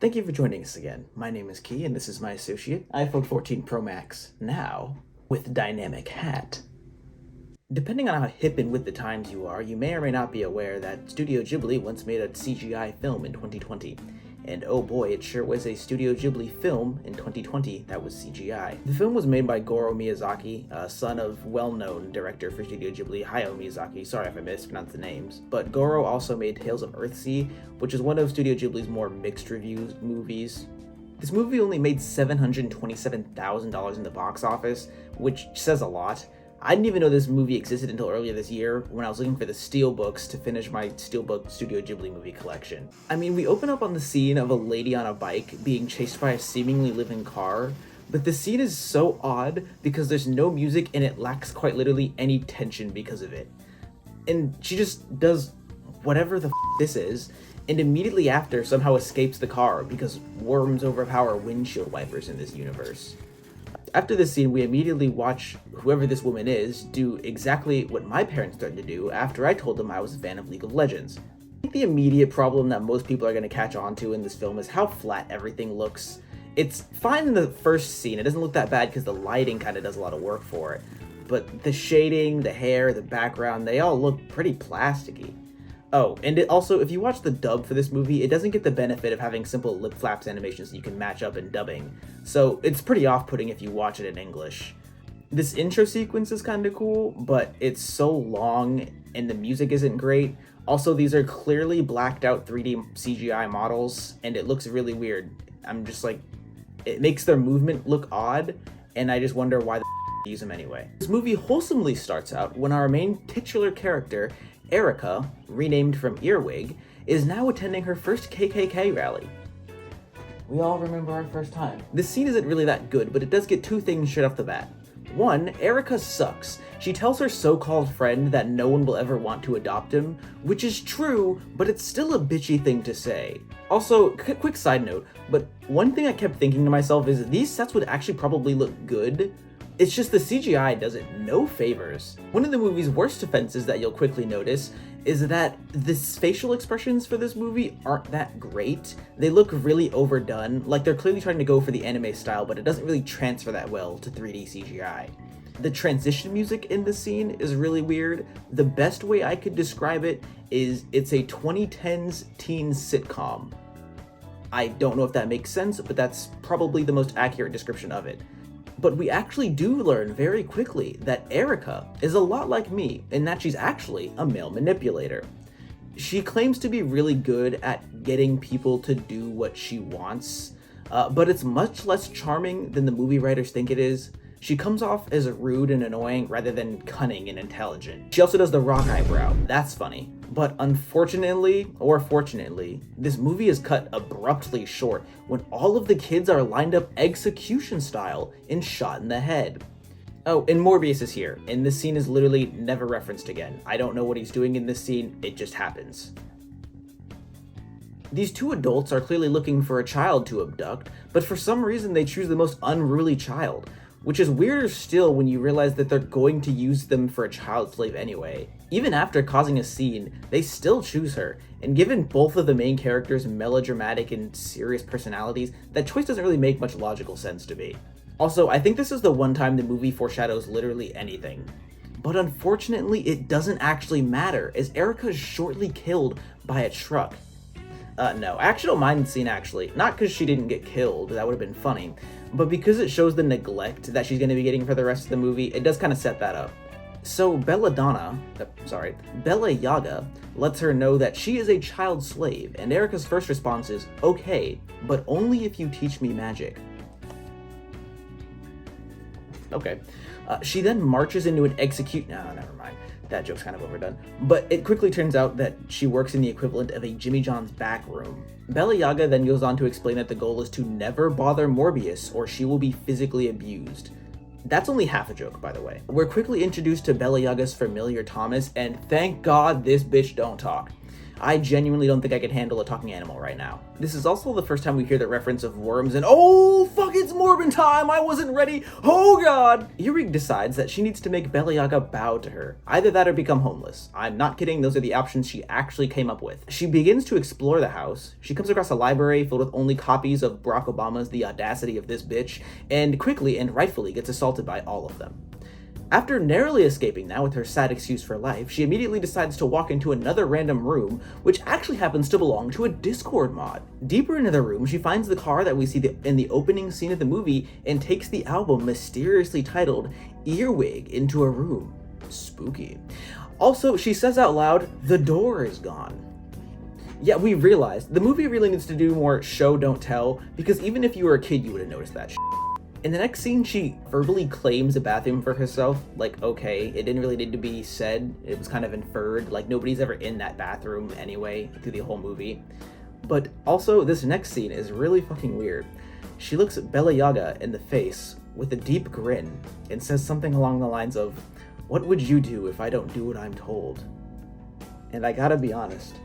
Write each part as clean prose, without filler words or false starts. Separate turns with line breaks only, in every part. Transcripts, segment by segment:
Thank you for joining us again. My name is Key, and this is my associate, iPhone 14 Pro Max, now with Dynamic Hat. Depending on how hip and with the times you are, you may or may not be aware that Studio Ghibli once made a CGI film in 2020. And oh boy, it sure was a Studio Ghibli film in 2020 that was CGI. The film was made by Gorō Miyazaki, son of well-known director for Studio Ghibli, Hayao Miyazaki. Sorry if I mispronounced the names. But Gorō also made Tales of Earthsea, which is one of Studio Ghibli's more mixed reviews movies. This movie only made $727,000 in the box office, which says a lot. I didn't even know this movie existed until earlier this year when I was looking for the steelbooks to finish my steelbook Studio Ghibli movie collection. I mean, we open up on the scene of a lady on a bike being chased by a seemingly living car, but the scene is so odd because there's no music and it lacks quite literally any tension because of it. And she just does whatever the this is, and immediately after somehow escapes the car because worms overpower windshield wipers in this universe. After this scene, we immediately watch whoever this woman is do exactly what my parents started to do after I told them I was a fan of League of Legends. I think the immediate problem that most people are going to catch on to in this film is how flat everything looks. It's fine in the first scene, it doesn't look that bad because the lighting kind of does a lot of work for it. But the shading, the hair, the background, they all look pretty plasticky. Oh, and it also, if you watch the dub for this movie, it doesn't get the benefit of having simple lip flaps animations that you can match up in dubbing, so it's pretty off-putting if you watch it in English. This intro sequence is kinda cool, but it's so long and the music isn't great. Also, these are clearly blacked out 3D CGI models, and it looks really weird. I'm just like, it makes their movement look odd, and I just wonder why the use them anyway. This movie wholesomely starts out when our main titular character, Erica, renamed from Earwig, is now attending her first KKK rally. We all remember our first time. This scene isn't really that good, but it does get two things straight off the bat. One, Erica sucks. She tells her so-called friend that no one will ever want to adopt him, which is true, but it's still a bitchy thing to say. Also, quick side note, but one thing I kept thinking to myself is these sets would actually probably look good. It's just the CGI does it no favors. One of the movie's worst offenses that you'll quickly notice is that the facial expressions for this movie aren't that great. They look really overdone, like they're clearly trying to go for the anime style, but it doesn't really transfer that well to 3D CGI. The transition music in this scene is really weird. The best way I could describe it is it's a 2010s teen sitcom. I don't know if that makes sense, but that's probably the most accurate description of it. But we actually do learn very quickly that Erica is a lot like me in that she's actually a male manipulator. She claims to be really good at getting people to do what she wants, but it's much less charming than the movie writers think it is. She comes off as rude and annoying rather than cunning and intelligent. She also does the rock eyebrow. That's funny. But unfortunately, or fortunately, this movie is cut abruptly short when all of the kids are lined up execution style and shot in the head. Oh, and Morbius is here, and this scene is literally never referenced again. I don't know what he's doing in this scene, it just happens. These two adults are clearly looking for a child to abduct, but for some reason they choose the most unruly child, which is weirder still when you realize that they're going to use them for a child slave anyway. Even after causing a scene, they still choose her, and given both of the main characters' melodramatic and serious personalities, that choice doesn't really make much logical sense to me. Also, I think this is the one time the movie foreshadows literally anything. But unfortunately, it doesn't actually matter, as Erica is shortly killed by a truck. No, I actually don't mind the scene actually. Not because she didn't get killed, that would have been funny, but because it shows the neglect that she's going to be getting for the rest of the movie, it does kind of set that up. So Bella Yaga lets her know that she is a child slave, and Erica's first response is, okay, but only if you teach me magic. Okay. She then marches into an no, never mind. That joke's kind of overdone. But it quickly turns out that she works in the equivalent of a Jimmy John's back room. Bella Yaga then goes on to explain that the goal is to never bother Morbius or she will be physically abused. That's only half a joke, by the way. We're quickly introduced to Bella Yaga's familiar Thomas, and thank God this bitch don't talk. I genuinely don't think I could handle a talking animal right now. This is also the first time we hear the reference of worms and oh fuck, it's Morbin time, I wasn't ready, oh god! Earwig decides that she needs to make Baba Yaga bow to her. Either that or become homeless. I'm not kidding, those are the options she actually came up with. She begins to explore the house. She comes across a library filled with only copies of Barack Obama's The Audacity of This Bitch, and quickly and rightfully gets assaulted by all of them. After narrowly escaping now with her sad excuse for life, she immediately decides to walk into another random room, which actually happens to belong to a Discord mod. Deeper into the room, she finds the car that we see in the opening scene of the movie and takes the album mysteriously titled Earwig into a room. Spooky. Also, she says out loud, "The door is gone." Yeah, we realized the movie really needs to do more show don't tell, because even if you were a kid, you would have noticed that shit. In the next scene, she verbally claims a bathroom for herself. Like, okay, it didn't really need to be said. It was kind of inferred. Like, nobody's ever in that bathroom anyway through the whole movie. But also, this next scene is really fucking weird. She looks at Baba Yaga in the face with a deep grin and says something along the lines of, "What would you do if I don't do what I'm told?" And I gotta be honest,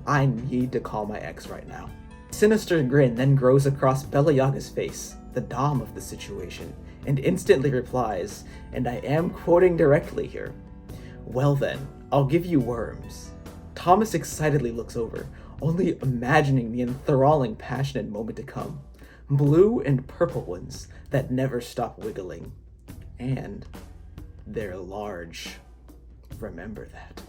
I need to call my ex right now. Sinister grin then grows across Baba Yaga's face, the dom of the situation, and instantly replies, and I am quoting directly here, "Well then, I'll give you worms." Thomas excitedly looks over, only imagining the enthralling, passionate moment to come. Blue and purple ones that never stop wiggling. And they're large. Remember that.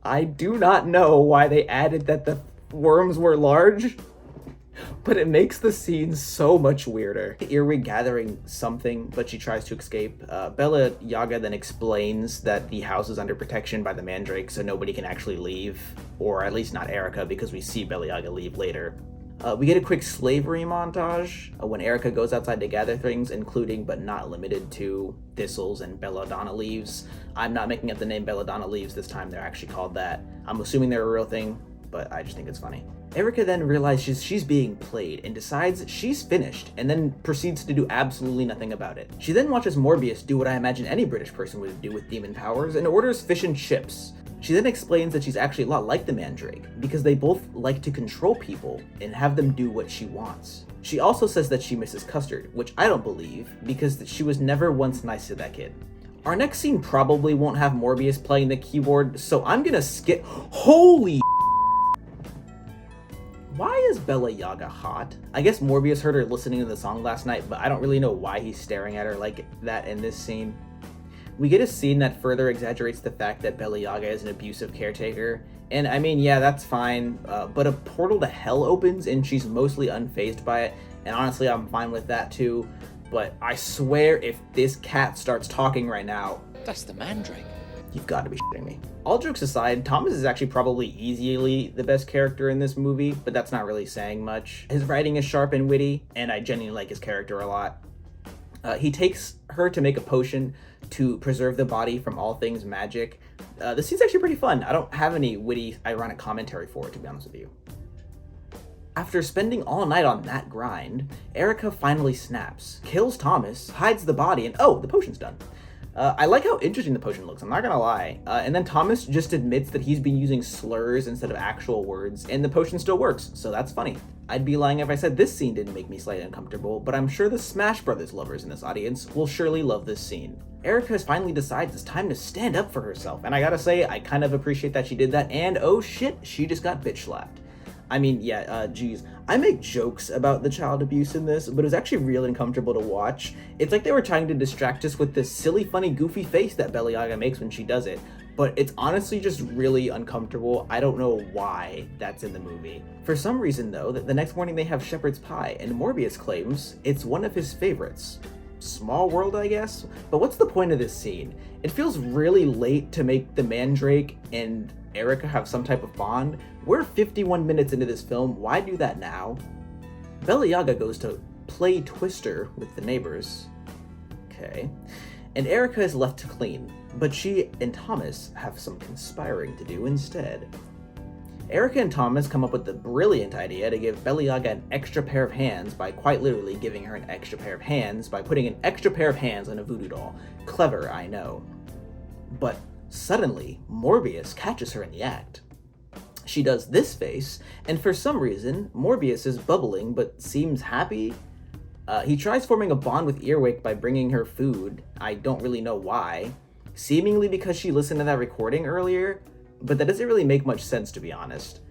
I do not know why they added that the worms were large, but it makes the scene so much weirder. Earwig gathering something, but she tries to escape. Baba Yaga then explains that the house is under protection by the Mandrake, so nobody can actually leave, or at least not Erica, because we see Baba Yaga leave later. We get a quick slavery montage when Erica goes outside to gather things, including but not limited to thistles and belladonna leaves. I'm not making up the name belladonna leaves this time, they're actually called that. I'm assuming they're a real thing, but I just think it's funny. Erica then realizes she's being played and decides she's finished, and then proceeds to do absolutely nothing about it. She then watches Morbius do what I imagine any British person would do with demon powers, and orders fish and chips. She then explains that she's actually a lot like the Mandrake, because they both like to control people and have them do what she wants. She also says that she misses Custard, which I don't believe, because she was never once nice to that kid. Our next scene probably won't have Morbius playing the keyboard, so I'm gonna skip. Holy why is Baba Yaga hot? I guess Morbius heard her listening to the song last night, but I don't really know why he's staring at her like that in this scene. We get a scene that further exaggerates the fact that Baba Yaga is an abusive caretaker. And I mean, yeah, that's fine, but a portal to hell opens and she's mostly unfazed by it. And honestly, I'm fine with that too. But I swear if this cat starts talking right now...
That's the Mandrake.
You've got to be shitting me. All jokes aside, Thomas is actually probably easily the best character in this movie, but that's not really saying much. His writing is sharp and witty, and I genuinely like his character a lot. He takes her to make a potion to preserve the body from all things magic. The scene's actually pretty fun. I don't have any witty, ironic commentary for it, to be honest with you. After spending all night on that grind, Erica finally snaps, kills Thomas, hides the body, and oh, the potion's done. I like how interesting the potion looks, I'm not gonna lie. And then Thomas just admits that he's been using slurs instead of actual words, and the potion still works, so that's funny. I'd be lying if I said this scene didn't make me slightly uncomfortable, but I'm sure the Smash Brothers lovers in this audience will surely love this scene. Erica finally decides it's time to stand up for herself, and I gotta say, I kind of appreciate that she did that, and oh shit, she just got bitch slapped. I mean, yeah, geez. I make jokes about the child abuse in this, but it was actually real uncomfortable to watch. It's like they were trying to distract us with this silly, funny, goofy face that Baba Yaga makes when she does it, but it's honestly just really uncomfortable. I don't know why that's in the movie. For some reason, though, the next morning they have shepherd's pie, and Morbius claims it's one of his favorites. Small world, I guess? But what's the point of this scene? It feels really late to make the Mandrake and Erica have some type of bond. We're 51 minutes into this film, why do that now? Baba Yaga goes to play Twister with the neighbors. Okay. And Erica is left to clean, but she and Thomas have some conspiring to do instead. Erica and Thomas come up with the brilliant idea to give Baba Yaga an extra pair of hands by quite literally giving her an extra pair of hands by putting an extra pair of hands on a voodoo doll. Clever, I know. But suddenly, Morbius catches her in the act. She does this face, and for some reason, Morbius is bubbling but seems happy. He tries forming a bond with Earwig by bringing her food. I don't really know why. Seemingly because she listened to that recording earlier, but that doesn't really make much sense, to be honest.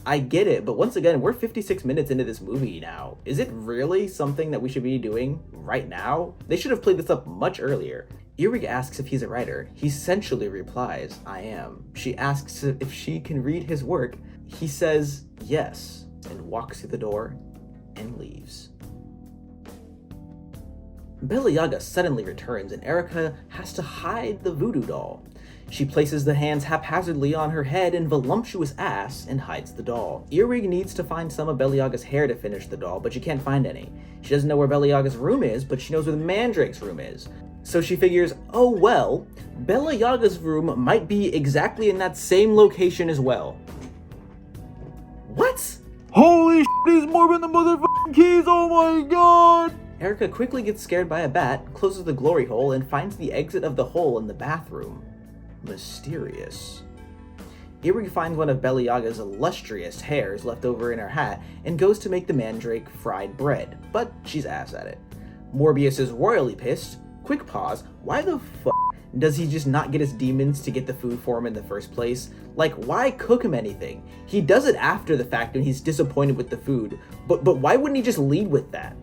I get it, but once again, we're 56 minutes into this movie now. Is it really something that we should be doing right now? They should have played this up much earlier. Earwig asks if he's a writer. He sensually replies, "I am." She asks if she can read his work. He says yes, and walks through the door and leaves. Baba Yaga suddenly returns, and Erica has to hide the voodoo doll. She places the hands haphazardly on her head and voluptuous ass and hides the doll. Earwig needs to find some of Baba Yaga's hair to finish the doll, but she can't find any. She doesn't know where Baba Yaga's room is, but she knows where the Mandrake's room is. So she figures, oh well, Baba Yaga's room might be exactly in that same location as well. What?
Holy shit, he's morbing the motherfucking keys, oh my god!
Erica quickly gets scared by a bat, closes the glory hole, and finds the exit of the hole in the bathroom. Mysterious. Earwig finds one of Baba Yaga's illustrious hairs left over in her hat and goes to make the Mandrake fried bread, but she's ass at it. Morbius is royally pissed. Quick pause, why the fuck does he just not get his demons to get the food for him in the first place? Like, why cook him anything? He does it after the fact when he's disappointed with the food, but why wouldn't he just lead with that?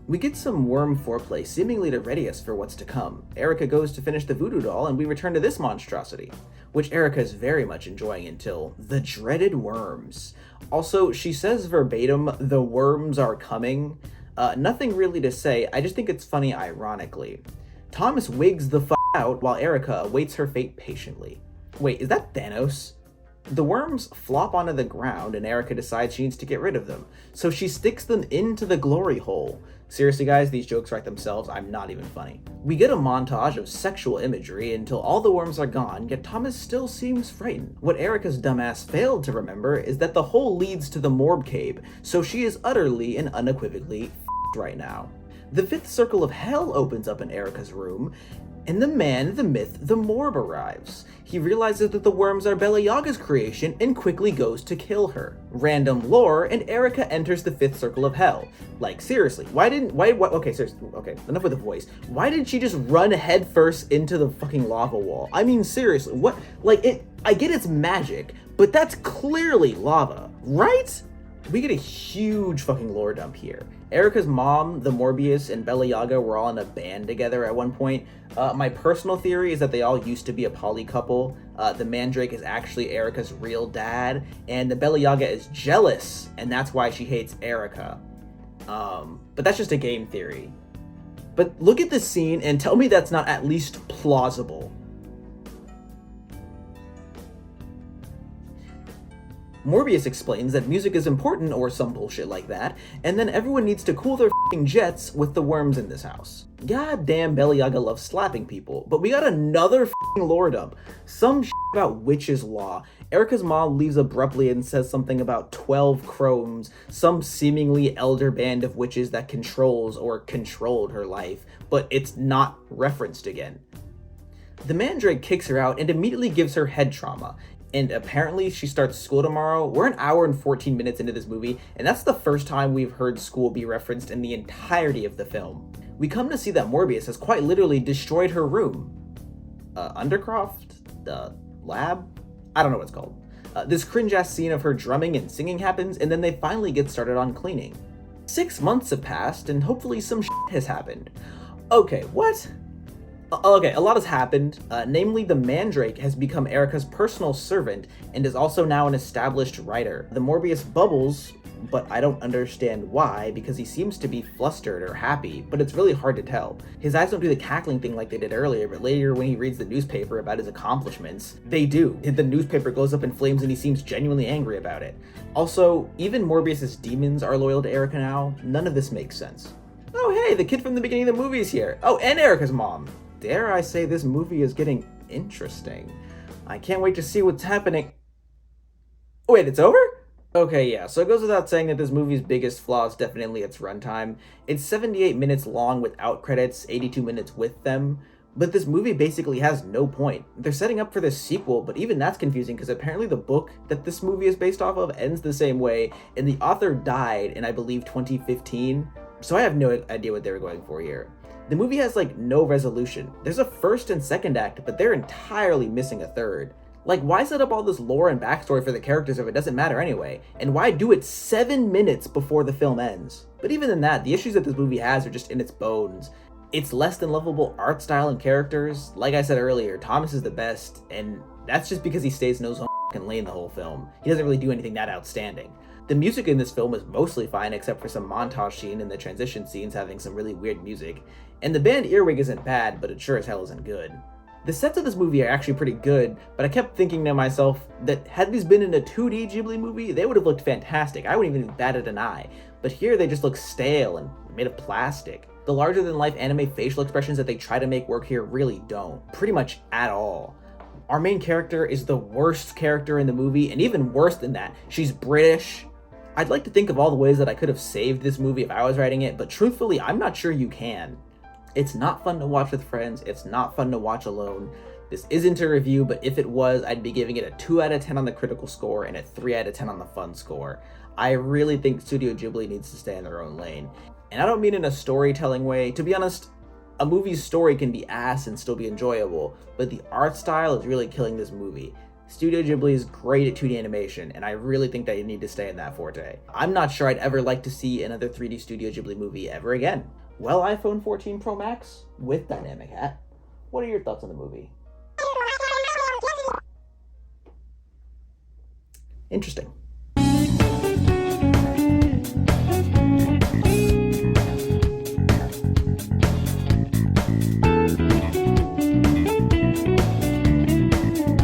We get some worm foreplay, seemingly to ready us for what's to come. Erica goes to finish the voodoo doll, and we return to this monstrosity, which Erica is very much enjoying until the dreaded worms. Also, she says verbatim, the worms are coming. Nothing really to say, I just think it's funny ironically. Thomas wigs the f*** out while Erica awaits her fate patiently. Wait, is that Thanos? The worms flop onto the ground, and Erica decides she needs to get rid of them, so she sticks them into the glory hole. Seriously guys, these jokes write themselves, I'm not even funny. We get a montage of sexual imagery until all the worms are gone, yet Thomas still seems frightened. What Erica's dumbass failed to remember is that the hole leads to the Morb Cave, so she is utterly and unequivocally f***ed right now. The fifth circle of hell opens up in Erica's room, and the man, the myth, the Morb arrives. He realizes that the worms are Baba Yaga's creation and quickly goes to kill her. Random lore, and Erica enters the fifth circle of hell. Like, seriously, okay, seriously, okay, enough with the voice. Why did she just run headfirst into the fucking lava wall? I mean, seriously, what, like, I get it's magic, but that's clearly lava, right? We get a huge fucking lore dump here. Erica's mom, the Morbius, and Baba Yaga were all in a band together at one point. My personal theory is that they all used to be a poly couple. The Mandrake is actually Erica's real dad, and the Baba Yaga is jealous, and that's why she hates Erica. But that's just a game theory. But look at this scene and tell me that's not at least plausible. Morbius explains that music is important or some bullshit like that, and then everyone needs to cool their f***ing jets with the worms in this house. God damn, Baba Yaga loves slapping people, but we got another f***ing lore dump. Some shit about witch's law. Erica's mom leaves abruptly and says something about 12 chromes, some seemingly elder band of witches that controls or controlled her life, but it's not referenced again. The Mandrake kicks her out and immediately gives her head trauma. And apparently she starts school tomorrow. We're an hour and 14 minutes into this movie, and that's the first time we've heard school be referenced in the entirety of the film. We come to see that Morbius has quite literally destroyed her room. Undercroft? Lab? I don't know what it's called. This cringe-ass scene of her drumming and singing happens, and then they finally get started on cleaning. 6 months have passed, and hopefully some shit has happened. Okay, what? Okay, a lot has happened. Namely, the Mandrake has become Erica's personal servant and is also now an established writer. The Morbius bubbles, but I don't understand why, because he seems to be flustered or happy, but it's really hard to tell. His eyes don't do the cackling thing like they did earlier, but later when he reads the newspaper about his accomplishments, they do. The newspaper goes up in flames and he seems genuinely angry about it. Also, even Morbius's demons are loyal to Erica now. None of this makes sense. Oh hey, the kid from the beginning of the movie is here. Oh, and Erica's mom. Dare I say this movie is getting interesting. I can't wait to see what's happening. Wait, it's over? Okay, yeah, so it goes without saying that this movie's biggest flaw is definitely its runtime. It's 78 minutes long without credits, 82 minutes with them, But this movie basically has no point. They're setting up for this sequel, but even that's confusing because apparently the book that this movie is based off of ends the same way, and the author died in, I believe, 2015. So I have no idea what they were going for here. The movie has like no resolution. There's a first and second act, but they're entirely missing a third. Like, why set up all this lore and backstory for the characters if it doesn't matter anyway? And why do it 7 minutes before the film ends? But even in that, the issues that this movie has are just in its bones. It's less than lovable art style and characters. Like I said earlier, Thomas is the best, and that's just because he stays in his own f***ing lane the whole film. He doesn't really do anything that outstanding. The music in this film is mostly fine except for some montage scene and the transition scenes having some really weird music. And the band Earwig isn't bad, but it sure as hell isn't good. The sets of this movie are actually pretty good, but I kept thinking to myself that had these been in a 2D Ghibli movie, they would have looked fantastic. I wouldn't even have batted an eye. But here they just look stale and made of plastic. The larger-than-life anime facial expressions that they try to make work here really don't. Pretty much at all. Our main character is the worst character in the movie, and even worse than that, she's British. I'd like to think of all the ways that I could have saved this movie if I was writing it, but truthfully, I'm not sure you can. It's not fun to watch with friends, it's not fun to watch alone. This isn't a review, but if it was, I'd be giving it a 2 out of 10 on the critical score and a 3 out of 10 on the fun score. I really think Studio Ghibli needs to stay in their own lane. And I don't mean in a storytelling way. To be honest, a movie's story can be ass and still be enjoyable, but the art style is really killing this movie. Studio Ghibli is great at 2D animation, and I really think that you need to stay in that forte. I'm not sure I'd ever like to see another 3D Studio Ghibli movie ever again. Well, iPhone 14 Pro Max with Dynamic Hat, what are your thoughts on the movie? Interesting.